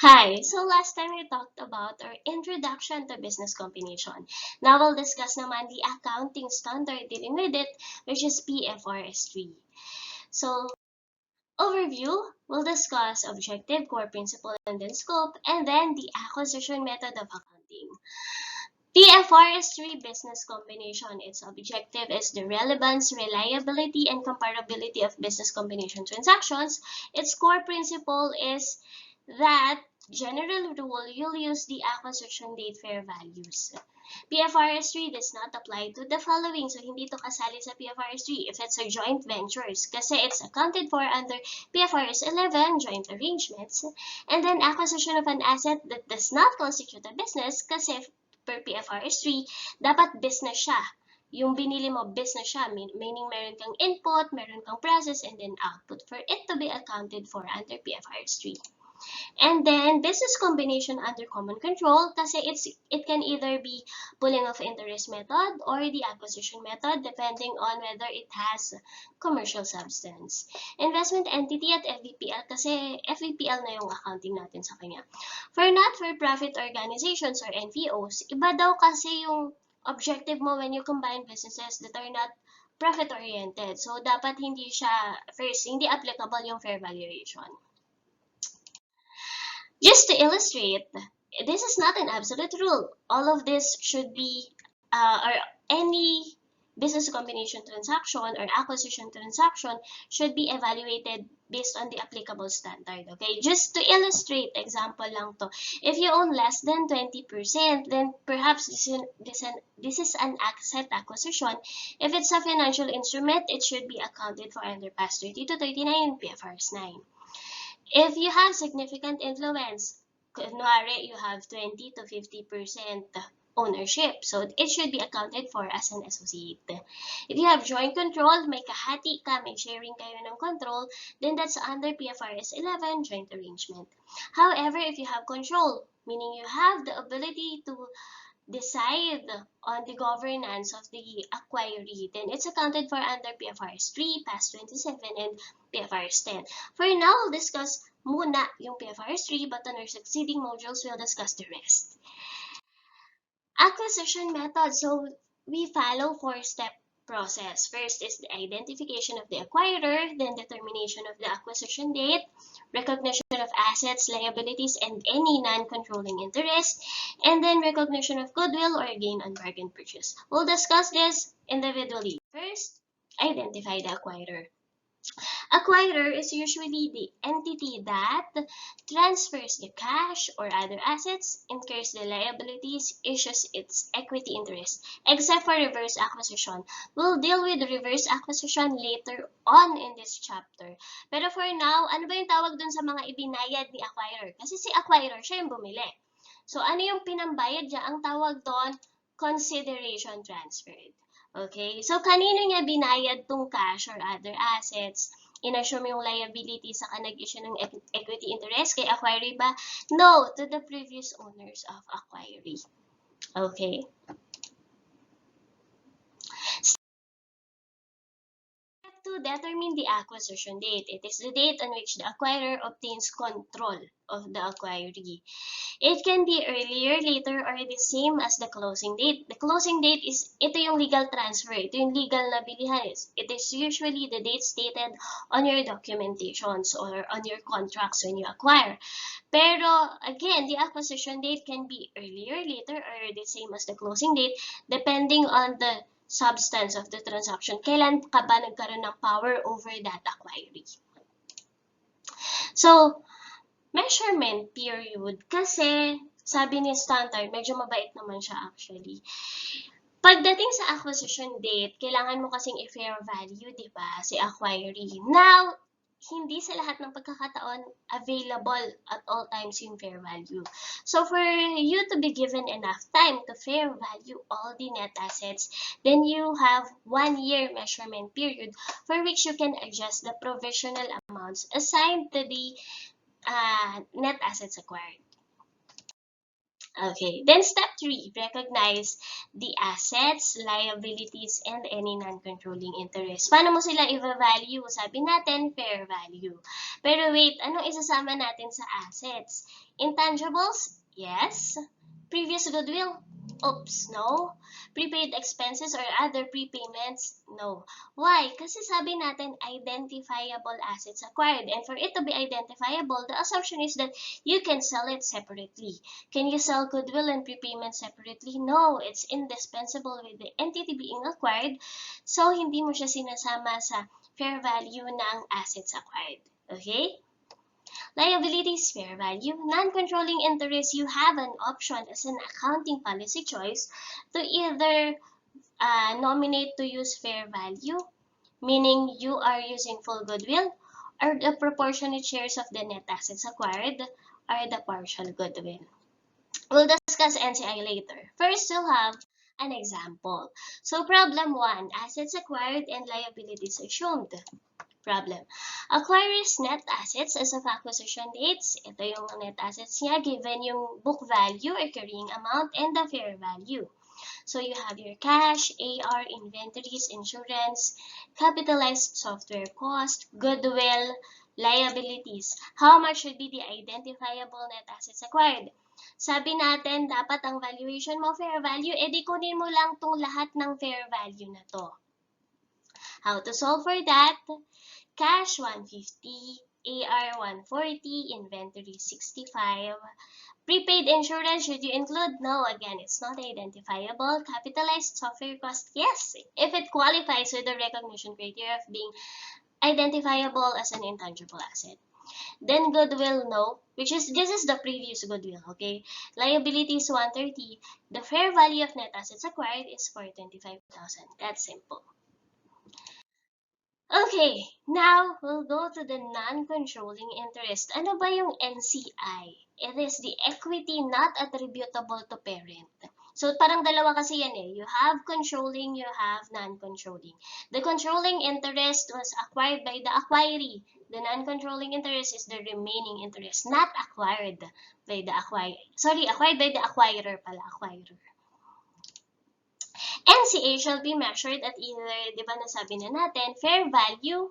Hi, so last time we talked about our introduction to business combination. Now we'll discuss naman the accounting standard dealing with it, which is PFRS 3. So, overview, we'll discuss objective, core principle, and then scope, and then the acquisition method of accounting. PFRS 3 business combination, its objective is the relevance, reliability, and comparability of business combination transactions. Its core principle is that general rule, you'll use the acquisition date fair values. PFRS 3 does not apply to the following. So, hindi to kasali sa PFRS 3 if it's a joint ventures kasi it's accounted for under PFRS 11, joint arrangements. And then, acquisition of an asset that does not constitute a business kasi per PFRS 3, dapat business siya. Yung binili mo, business siya, meaning meron kang input, meron kang process, and then output for it to be accounted for under PFRS 3. And then, business combination under common control kasi it can either be pooling of interest method or the acquisition method depending on whether it has commercial substance. Investment entity at FVPL kasi FVPL na yung accounting natin sa kanya. For not-for-profit organizations or NPOs, iba daw kasi yung objective mo when you combine businesses that are not profit-oriented. So, dapat hindi siya, first, hindi applicable yung fair valuation. Just to illustrate, this is not an absolute rule. All of this should be, or any business combination transaction or acquisition transaction should be evaluated based on the applicable standard. Okay, just to illustrate, example lang to. If you own less than 20%, then perhaps this is an asset acquisition. If it's a financial instrument, it should be accounted for under PAS 30 to 39 PFRS 9. If you have significant influence, kunwari you have 20 to 50% ownership, so it should be accounted for as an associate. If you have joint control, may kahati ka, may sharing kayo ng control, then that's under PFRS 11, joint arrangement. However, if you have control, meaning you have the ability to decide on the governance of the acquiree, then it's accounted for under PFRS 3, PAS 27, and PFRS 10. For now, we'll discuss muna yung PFRS 3, but on our succeeding modules, we'll discuss the rest. Acquisition method. So, we follow four-step process. First is the identification of the acquirer, then determination of the acquisition date, recognition of assets, liabilities, and any non-controlling interest, and then recognition of goodwill or gain on bargain purchase. We'll discuss this individually. First, identify the acquirer. Acquirer is usually the entity that transfers the cash or other assets, incurs the liabilities, issues its equity interest, except for reverse acquisition. We'll deal with reverse acquisition later on in this chapter. Pero for now, ano ba yung tawag dun sa mga ibinayad ni acquirer? Kasi si acquirer, siya yung bumili. So, ano yung pinambayad niya? Ang tawag doon, consideration transferred. Okay, so kanino niya binayad tong cash or other assets? In-assume yung liability saka nag-issue ng equity interest kay acquiree ba? No, to the previous owners of acquiree. Okay. To determine the acquisition date. It is the date on which the acquirer obtains control of the acquiree. It can be earlier, later, or the same as the closing date. The closing date is, ito yung legal transfer. Ito yung legal na bilihan. It is usually the date stated on your documentations or on your contracts when you acquire. Pero, again, the acquisition date can be earlier, later, or the same as the closing date, depending on the substance of the transaction. Kailan ka ba nagkaroon ng power over that acquiree? So, measurement period, kasi sabi ni standard, medyo mabait naman siya actually. Pagdating sa acquisition date, kailangan mo kasing i-fair value, di ba, si acquiree. Now, hindi sa lahat ng pagkakataon available at all times yung fair value. So, for you to be given enough time to fair value all the net assets, then you have 1 year measurement period for which you can adjust the provisional amounts assigned to the net assets acquired. Okay, then step 3, recognize the assets, liabilities, and any non-controlling interest. Paano mo sila i-value? Sabi natin, fair value. Pero wait, anong isasama natin sa assets? Intangibles? Yes. Previous goodwill? Oops, no. Prepaid expenses or other prepayments? No. Why? Kasi sabi natin, identifiable assets acquired. And for it to be identifiable, the assumption is that you can sell it separately. Can you sell goodwill and prepayment separately? No, it's indispensable with the entity being acquired. So, hindi mo siya sinasama sa fair value ng assets acquired. Okay? Liabilities, fair value. Non-controlling interest, you have an option as an accounting policy choice to either nominate to use fair value, meaning you are using full goodwill, or the proportionate shares of the net assets acquired, or the partial goodwill. We'll discuss NCI later. First, we'll have an example. So, problem 1, assets acquired and liabilities assumed. Problem. Acquiree's net assets as of acquisition dates. Ito yung net assets niya given yung book value or carrying amount and the fair value. So you have your cash, AR, inventories, insurance, capitalized software cost, goodwill, liabilities. How much should be the identifiable net assets acquired? Sabi natin, dapat ang valuation mo fair value, edi kunin mo lang tong lahat ng fair value na to. How to solve for that? Cash 150, AR 140, inventory 65. Prepaid insurance, should you include? No, again, it's not identifiable. Capitalized software cost, yes, if it qualifies with the recognition criteria of being identifiable as an intangible asset. Then goodwill, no, this is the previous goodwill, okay? Liabilities 130. The fair value of net assets acquired is 425,000. That's simple. Okay, now we'll go to the non-controlling interest. Ano ba yung NCI? It is the equity not attributable to parent. So, parang dalawa kasi yan eh. You have controlling, you have non-controlling. The controlling interest was acquired by the acquiree. The non-controlling interest is the remaining interest, not acquired by the acquirer. Sorry, acquired by the acquirer pala, acquirer. NCA shall be measured at either, di ba nasabi na natin, fair value.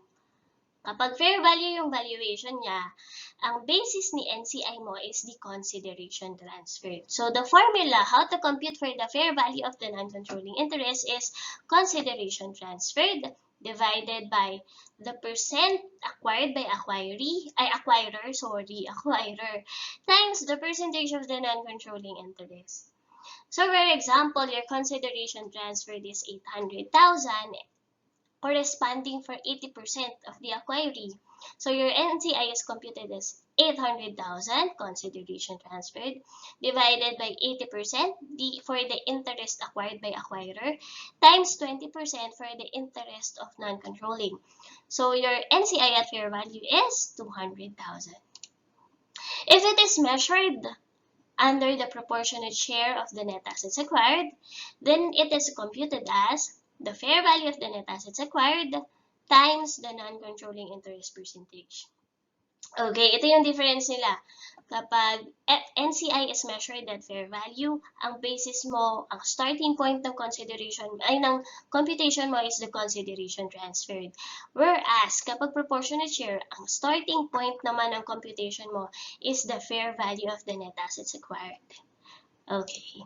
Kapag fair value yung valuation niya, ang basis ni NCI mo is the consideration transferred. So the formula, how to compute for the fair value of the non-controlling interest is consideration transferred divided by the percent acquired by acquirer, times the percentage of the non-controlling interest. So, for example, your consideration transferred is 800,000, corresponding for 80% of the acquiree. So, your NCI is computed as 800,000 consideration transferred divided by 80% for the interest acquired by acquirer times 20% for the interest of non-controlling. So, your NCI at fair value is 200,000. If it is measured under the proportionate share of the net assets acquired, then it is computed as the fair value of the net assets acquired times the non-controlling interest percentage. Okay, ito yung difference nila. Kapag NCI is measured at fair value, ang basis mo, ang starting point ng consideration, ng computation mo is the consideration transferred. Whereas, kapag proportionate share, ang starting point naman ng computation mo is the fair value of the net assets acquired. Okay.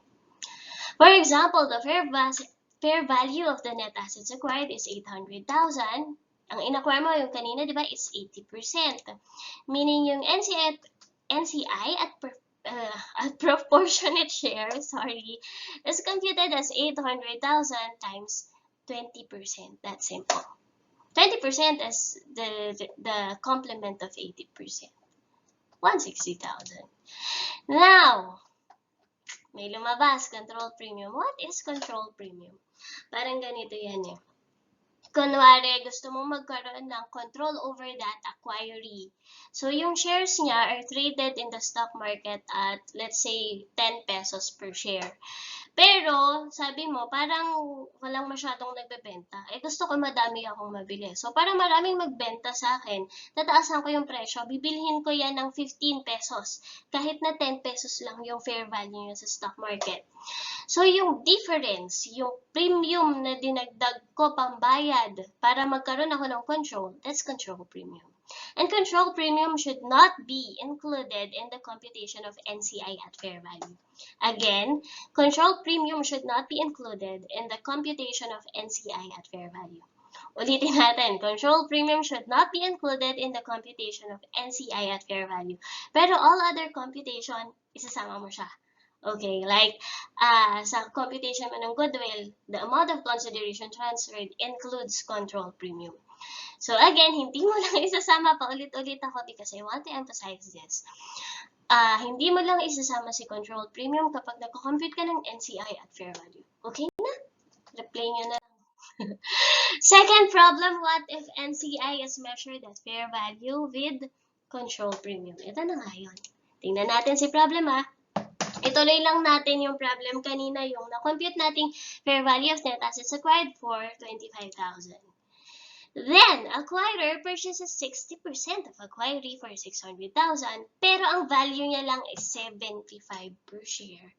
For example, the fair value of the net assets acquired is 800,000. Ang in-acquire mo, yung kanina, di ba, is 80%. Meaning, yung NCI at proportionate share, is computed as 800,000 times 20%. That's simple. 20% is the complement of 80%. 160,000. Now, may lumabas, control premium. What is control premium? Parang ganito yan eh. Kunwari, gusto mong magkaroon ng control over that acquiree. So, yung shares niya are traded in the stock market at, let's say, 10 pesos per share. Pero, sabi mo, parang walang masyadong nagbebenta. Eh, gusto ko madami akong mabili. So, para maraming magbenta sa akin, tataasan ko yung presyo. Bibilhin ko yan ng 15 pesos. Kahit na 10 pesos lang yung fair value niya sa stock market. So, yung difference, yung premium na dinagdag ko pambayad para magkaroon ako ng control, that's control premium. And control premium should not be included in the computation of NCI at fair value. Again, control premium should not be included in the computation of NCI at fair value. Ulitin natin, control premium should not be included in the computation of NCI at fair value. Pero all other computation, isasama mo siya. Okay, like sa computation mo ng Goodwill, the amount of consideration transferred includes control premium. So again, hindi mo lang isasama, paulit-ulit ako because I want to emphasize this. Hindi mo lang isasama si control premium kapag nagko-compute ka ng NCI at fair value. Okay na? Replay nyo na lang. Second problem, what if NCI is measured at fair value with control premium? Ito na nga yun. Tingnan natin si problem Ituloy lang natin yung problem kanina, yung na-compute nating fair value of net assets acquired for 25,000. Then, acquirer purchases 60% of Acquiree for 600,000, pero ang value niya lang is 75 per share.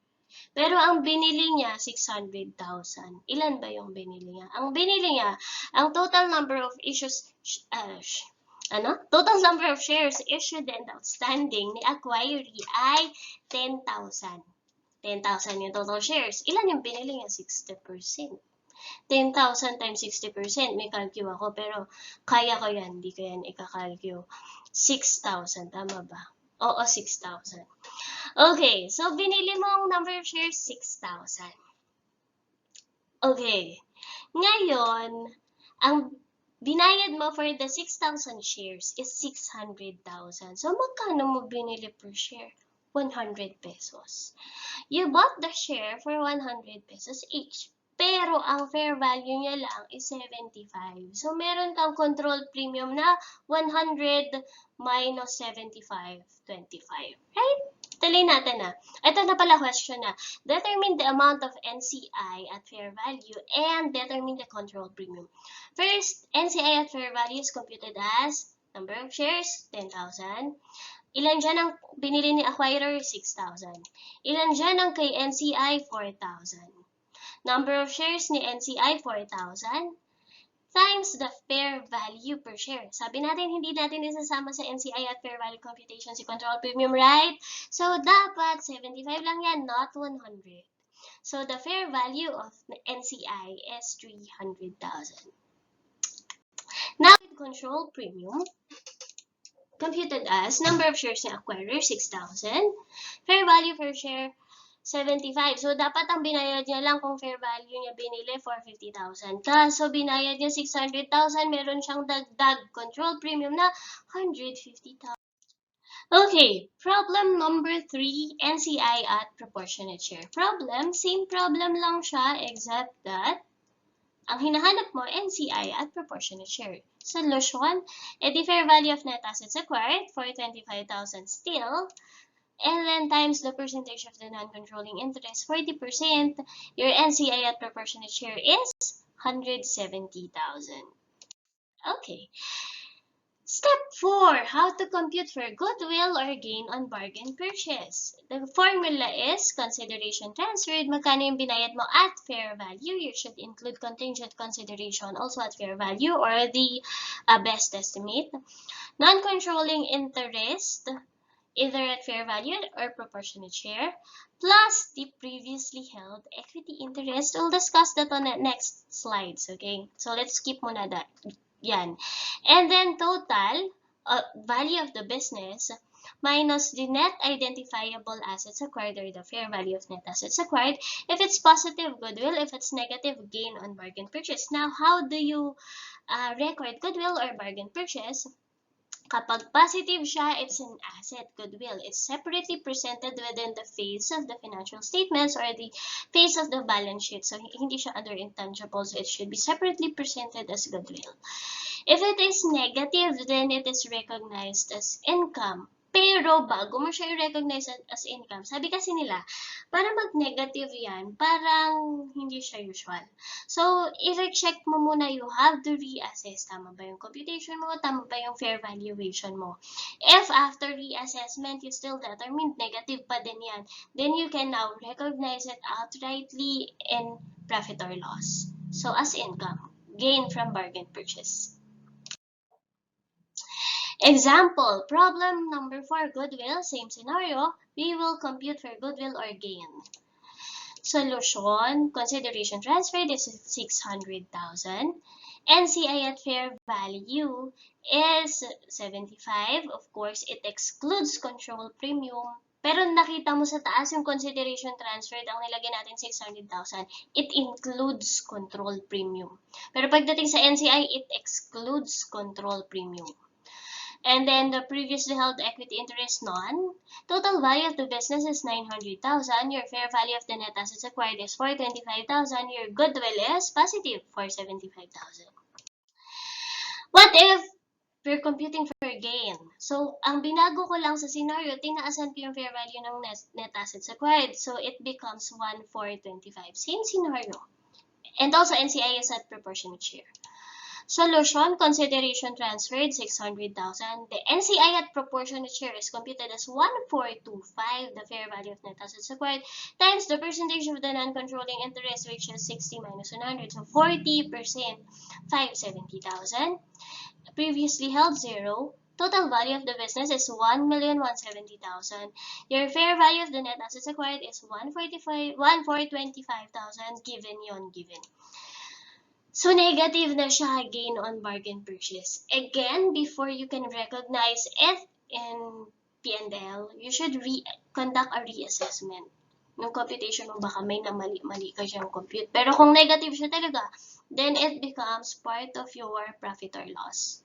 Pero ang binili niya, 600,000. Ilan ba yung binili niya? Ang binili niya, ang total number of issues, total number of shares issued and outstanding ni Acquiree ay 10,000. 10,000 yung total shares. Ilan yung binili niya? 60%. 10,000 times 60%. May calcu ako, pero kaya ko yan. Hindi ko yan ikakalcu. 6,000. Tama ba? Oo, 6,000. Okay, so binili mo ang number of shares, 6,000. Okay. Ngayon, ang binayad mo for the 6,000 shares is 600,000. So, magkano mo binili per share? 100 pesos. You bought the share for 100 pesos each. Pero ang fair value niya lang is 75. So, meron kang control premium na 100 minus 75, 25. Right? Tuloy natin Ito na pala question Determine the amount of NCI at fair value and determine the control premium. First, NCI at fair value is computed as number of shares, 10,000. Ilan dyan ang binili ni acquirer? 6,000. Ilan dyan ang kay NCI? 4,000. Number of shares ni NCI, 4,000, times the fair value per share. Sabi natin, hindi natin isasama sa NCI at fair value computation si control premium, right? So, dapat 75 lang yan, not 100. So, the fair value of NCI is 300,000. Now, with control premium, computed as number of shares ni acquirer, 6,000, fair value per share, 75. So, dapat ang binayad niya lang kung fair value niya binili for 50,000. Kaso, binayad niya 600,000, meron siyang dagdag control premium na 150,000. Okay, problem number 3, NCI at proportionate share. Problem, same problem lang siya, except that ang hinahanap mo, NCI at proportionate share. Solution, the fair value of net assets acquired for 25,000 still, and then times the percentage of the non-controlling interest, 40%, your NCI at proportionate share is 170,000. Okay. Step 4, how to compute for goodwill or gain on bargain purchase. The formula is consideration transferred. Magkano yung binayad mo at fair value? You should include contingent consideration also at fair value or the best estimate. Non-controlling interest, either at fair value or proportionate share, plus the previously held equity interest. We'll discuss that on the next slides, okay? So, let's skip muna that. Yan. And then, total value of the business minus the net identifiable assets acquired or the fair value of net assets acquired. If it's positive, goodwill. If it's negative, gain on bargain purchase. Now, how do you record goodwill or bargain purchase? Kapag positive siya, it's an asset, goodwill. It's separately presented within the face of the financial statements or the face of the balance sheet. So, hindi siya under intangibles. It should be separately presented as goodwill. If it is negative, then it is recognized as income. Pero bago mo siya i-recognize as income, sabi kasi nila, para mag-negative yan, parang hindi siya usual. So, i-check mo muna, you have to reassess. Tama ba yung computation mo? Tama ba yung fair valuation mo? If after reassessment, you still determine negative pa din yan, then you can now recognize it outrightly in profit or loss. So, as income, gain from bargain purchase. Example, problem number 4, goodwill, same scenario. We will compute for goodwill or gain. Solution, consideration transferred is 600,000. NCI at fair value is 75. Of course, it excludes control premium. Pero nakita mo sa taas yung consideration transferred, ang nilagay natin 600,000. It includes control premium. Pero pagdating sa NCI, it excludes control premium. And then the previously held equity interest none. Total value of the business is 900,000. Your fair value of the net assets acquired is 425,000. Your goodwill is positive 475,000. What if we're computing for gain? So, ang binago ko lang sa scenario, tinaasan ko yung fair value ng net assets acquired. So, it becomes 1,425. Same scenario. And also, NCI is at proportionate share. Solution, consideration transferred, 600,000. The NCI at proportionate share is computed as 1,425, the fair value of net assets acquired, times the percentage of the non-controlling interest, which is 60 minus 100, so 40%, 570,000. Previously held 0. Total value of the business is 1,170,000. Your fair value of the net assets acquired is 1,425,000, given yon given. So, negative na siya, gain on bargain purchase. Again, before you can recognize it in P&L, you should conduct a reassessment. Yung computation mo, baka may mali ka siyang compute. Pero kung negative siya talaga, then it becomes part of your profit or loss.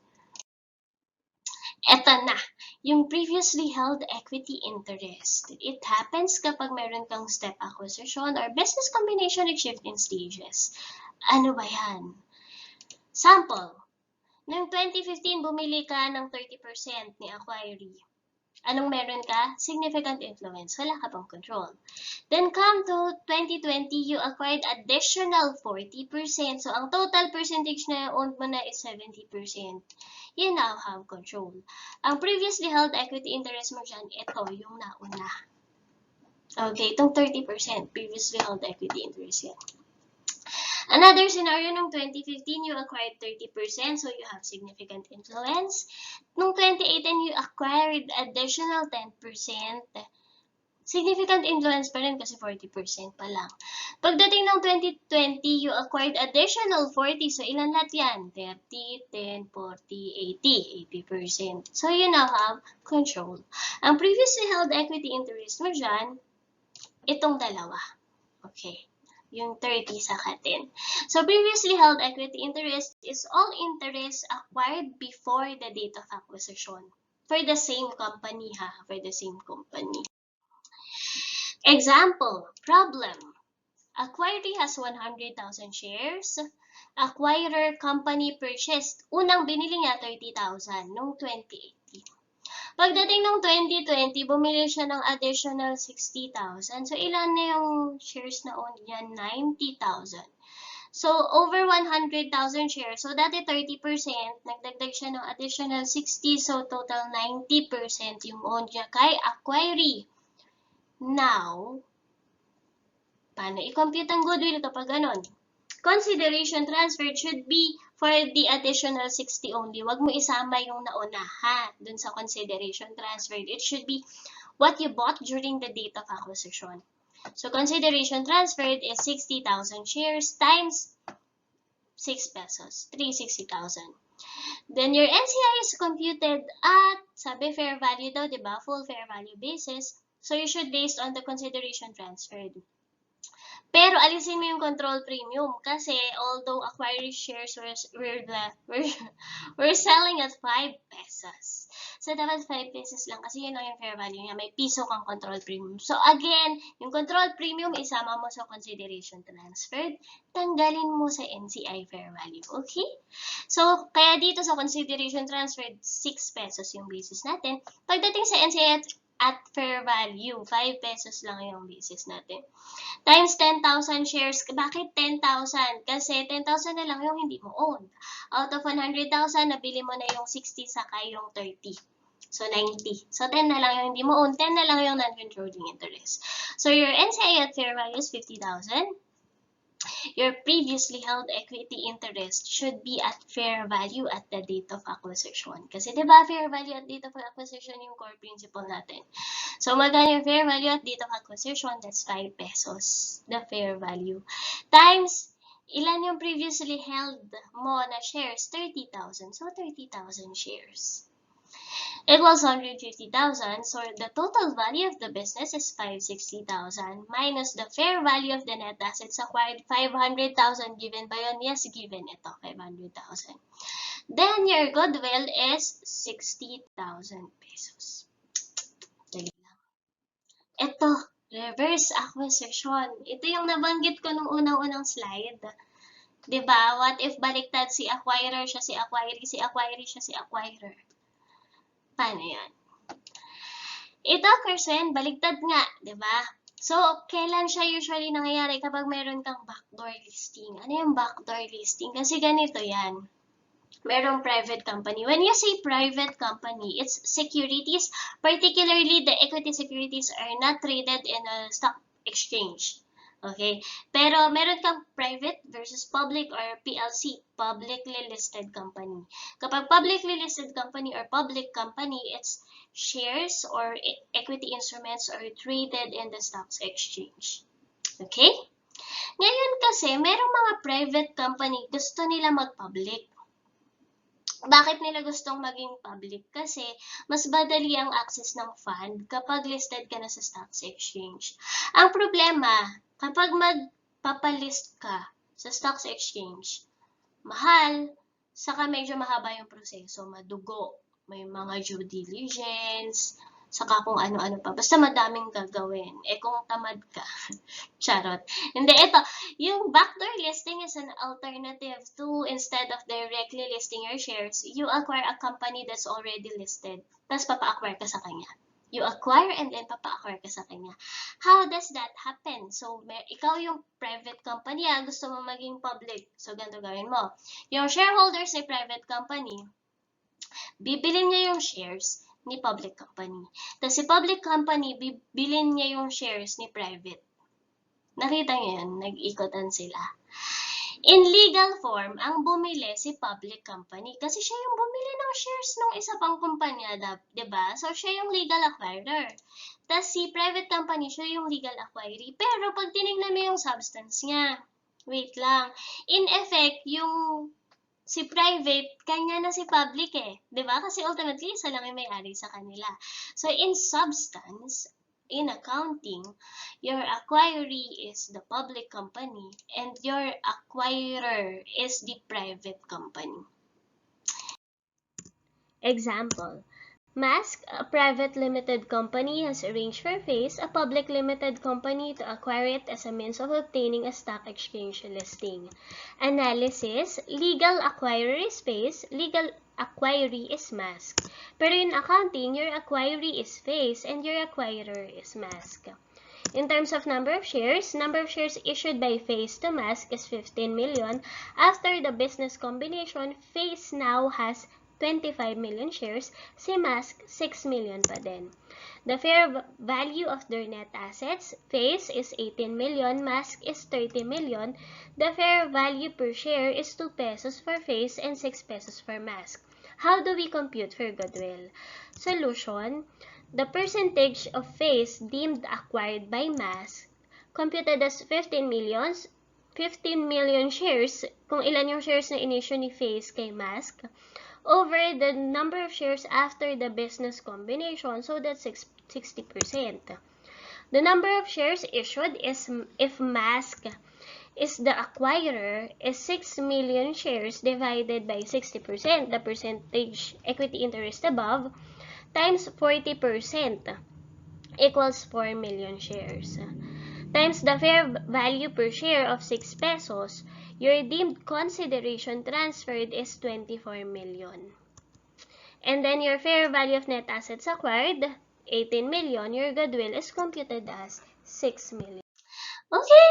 Eto na, yung previously held equity interest. It happens kapag meron kang step acquisition or business combination at shift in stages. Ano ba yan? Sample, noong 2015, bumili ka ng 30% ni Acquiree. Anong meron ka? Significant influence. Wala ka pang control. Then come to 2020, you acquired additional 40%. So, ang total percentage na owned mo na is 70%. You now have control. Ang previously held equity interest mo dyan, ito yung nauna. Okay, itong 30%, previously held equity interest yan. Another scenario, nung 2015, you acquired 30%, so you have significant influence. Nung 2018, you acquired additional 10%. Significant influence pa rin kasi 40% pa lang. Pagdating ng 2020, you acquired additional 40%. So, ilan lahat yan? 30, 10, 40, 80%. So, you now have control. Ang previously held equity interest mo dyan, itong dalawa. Okay. Yung 30 sa katin. So, previously held equity interest is all interest acquired before the date of acquisition. For the same company, ha? For the same company. Example, problem. Acquiree has 100,000 shares. Acquirer company purchased. Unang binili niya 30,000 noong 2018. Pagdating ng 2020, bumili siya ng additional 60,000. So, ilan na yung shares na owned niya? 90,000. So, over 100,000 shares. So, dati 30%, nagdagdag siya ng additional 60. So, total 90% yung owned niya kay Acquiree. Now, paano i-compute ang goodwill kapag ganon? Consideration transferred should be for the additional 60 only. Wag mo isama yung nauna, ha? Dun sa consideration transferred. It should be what you bought during the date of acquisition. So, consideration transferred is 60,000 shares times 6 pesos. 360,000. Then, your NCI is computed at, sabi fair value daw, diba? Full fair value basis. So, you should based on the consideration transferred. Pero alisin mo yung control premium kasi although Acquiree shares we're selling at 5 pesos. So, dapat 5 pesos lang kasi yun lang yung fair value niya. May piso kang control premium. So, again, yung control premium, isama mo sa consideration transferred. Tanggalin mo sa NCI fair value. Okay? So, kaya dito sa consideration transferred, 6 pesos yung basis natin. Pagdating sa NCI at fair value, 5 pesos lang yung basis natin. Times 10,000 shares. Bakit 10,000? Kasi 10,000 na lang yung hindi mo own. Out of 100,000, nabili mo na yung 60 saka yung 30. So, 90. So, 10 na lang yung hindi mo own. 10 na lang yung non-controlling interest. So, your NCI at fair value is 50,000. Your previously held equity interest should be at fair value at the date of acquisition. Kasi diba fair value at date of acquisition yung core principle natin. So magkano yung fair value at date of acquisition? That's 5 pesos, the fair value. Times, ilan yung previously held mo na shares? 30,000. So 30,000 shares. It was 150,000, so the total value of the business is 560,000 minus the fair value of the net assets acquired 500,000. Given ba yun? Yes, given ito, 500,000. Then your goodwill is 60,000 pesos. Dali lang. Ito, reverse acquisition. Ito yung nabanggit ko nung unang-unang slide. Diba? What if baliktad si acquirer siya si acquiree, si acquiree siya si acquirer? Paano yan? Ito occurs when baligtad nga, di ba? So, kailan siya usually nangyayari? Kapag meron kang backdoor listing. Ano yung backdoor listing? Kasi ganito yan. Merong private company. When you say private company, it's securities, particularly the equity securities are not traded in a stock exchange. Okay? Pero meron kang private versus public or PLC, publicly listed company. Kapag publicly listed company or public company, it's shares or equity instruments are traded in the stocks exchange. Okay? Ngayon kasi, merong mga private company gusto nila mag-public. Bakit nila gustong maging public? Kasi mas madali ang access ng fund kapag listed ka na sa stocks exchange. Ang problema, kapag magpapalist ka sa stocks exchange, mahal, saka medyo mahaba yung proseso, madugo, may mga due diligence, saka kung ano-ano pa. Basta madaming gagawin. Eh kung tamad ka, charot. Hindi, ito, yung backdoor listing is an alternative to, instead of directly listing your shares, you acquire a company that's already listed. Tapos papa-acquire ka sa kanya. You acquire and then papa-acquire ka sa kanya. How does that happen? So, ikaw yung private company, gusto mo maging public. So, ganito gawin mo. Yung shareholders ng private company, bibilin niya yung shares ni public company. Tapos si public company, bibilin niya yung shares ni private. Nakita niyo yun? Nag-ikotan sila. In legal form, ang bumili si public company kasi siya yung bumili ng shares ng isa pang kumpanya, diba? So, siya yung legal acquirer. Tapos si private company, siya yung legal acquiree. Pero pag tinignan mo yung substance niya, wait lang. In effect, yung si private, kanya na si public eh. Diba? Kasi ultimately, isa lang yung may-ari sa kanila. So, in substance, in accounting, your acquiree is the public company and your acquirer is the private company. Example. Mask, a private limited company, has arranged for Face, a public limited company, to acquire it as a means of obtaining a stock exchange listing. Analysis, legal acquirer is Face, legal acquiree is Mask. Pero in accounting, your acquiree is Face and your acquirer is Mask. In terms of number of shares issued by Face to Mask is 15 million. After the business combination, Face now has 25 million shares, si Mask 6 million pa din. The fair value of their net assets, Face is 18 million, Mask is 30 million. The fair value per share is 2 pesos for Face and 6 pesos for Mask. How do we compute for Goodwill? Solution, the percentage of Face deemed acquired by Mask computed as 15 million shares, kung ilan yung shares na in-issue ni Face kay Mask, over the number of shares after the business combination, so that's 60%. The number of shares issued is if mask is the acquirer is 6 million shares divided by 60%, the percentage equity interest above, times 40% equals 4 million shares. Times the fair value per share of 6 pesos, your deemed consideration transferred is 24 million. And then your fair value of net assets acquired, 18 million, your goodwill is computed as 6 million. Okay.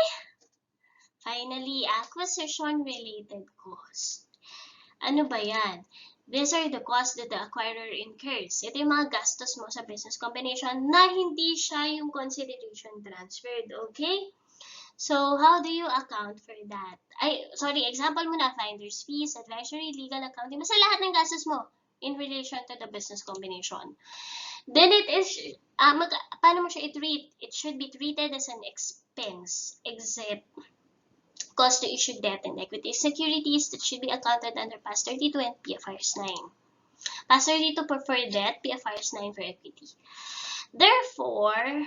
Finally, acquisition-related cost. Ano ba yan? These are the costs that the acquirer incurs. Ito yung mga gastos mo sa business combination na hindi siya yung consideration transferred. Okay? So, how do you account for that? Example muna, finder's fees, advisory, legal, accounting. Basta lahat ng gastos mo in relation to the business combination. Then it is, paano mo siya i-treat? It should be treated as an expense, except cost to issue debt and equity securities that should be accounted under PAS 32 and PFRS 9. PAS 32 for debt, PFRS 9 for equity. Therefore,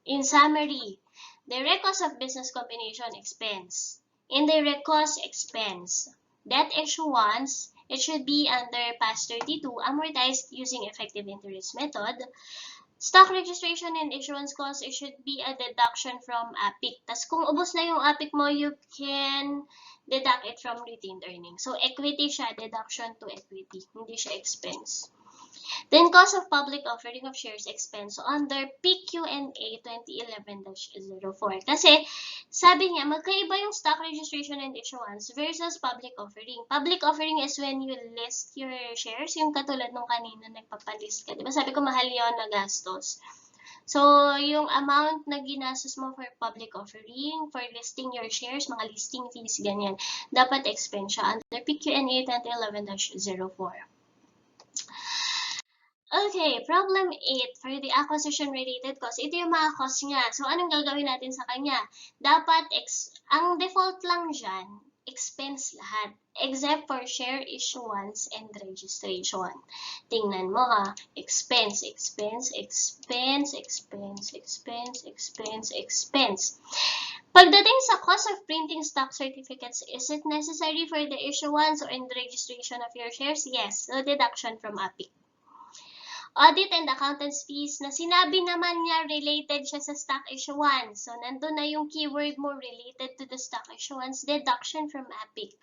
in summary, direct cost of business combination expense, indirect cost expense, debt issuance, it should be under PAS 32 amortized using effective interest method. Stock registration and issuance cost, it should be a deduction from APIC. Tas kung ubos na yung APIC mo, you can deduct it from retained earnings. So, equity siya, deduction to equity. Hindi siya expense. Then, cost of public offering of shares expense. So, under PQ&A 2011-04. Kasi, sabi niya, magkaiba yung stock registration and issuance versus public offering. Public offering is when you list your shares, yung katulad nung kanina nagpapalist ka. Diba? Sabi ko, mahal yun na gastos. So, yung amount na ginastos mo for public offering, for listing your shares, mga listing fees, ganyan, dapat expense siya under PQ&A 2011-04. Okay, problem 8 for the acquisition-related cost. Ito yung mga cost niya. So, anong gagawin natin sa kanya? Dapat, ang default lang dyan, expense lahat. Except for share issuance and registration. Tingnan mo ha. Expense, expense, expense, expense, expense, expense, expense. Pagdating sa cost of printing stock certificates, is it necessary for the issuance or in the registration of your shares? Yes. So, deduction from APIC. Audit and accountant's fees na sinabi naman niya related siya sa stock issuance. So, nandun na yung keyword mo related to the stock issuance, deduction from APIC.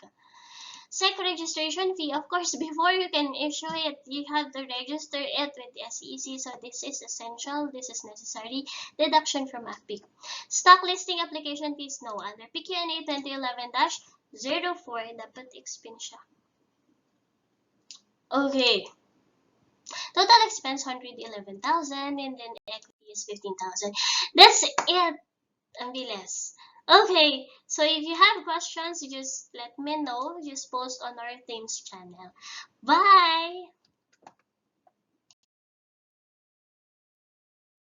SEC registration fee, of course, before you can issue it, you have to register it with the SEC. So, this is essential, this is necessary, deduction from APIC. Stock listing application fees, no. Under PQ&A 2011-04, dapat expense siya. Okay. Total expense 111,000 and then equity is 15,000. That's it. Ang bilis. Okay, so if you have questions, just let me know. Just post on our Teams channel. Bye!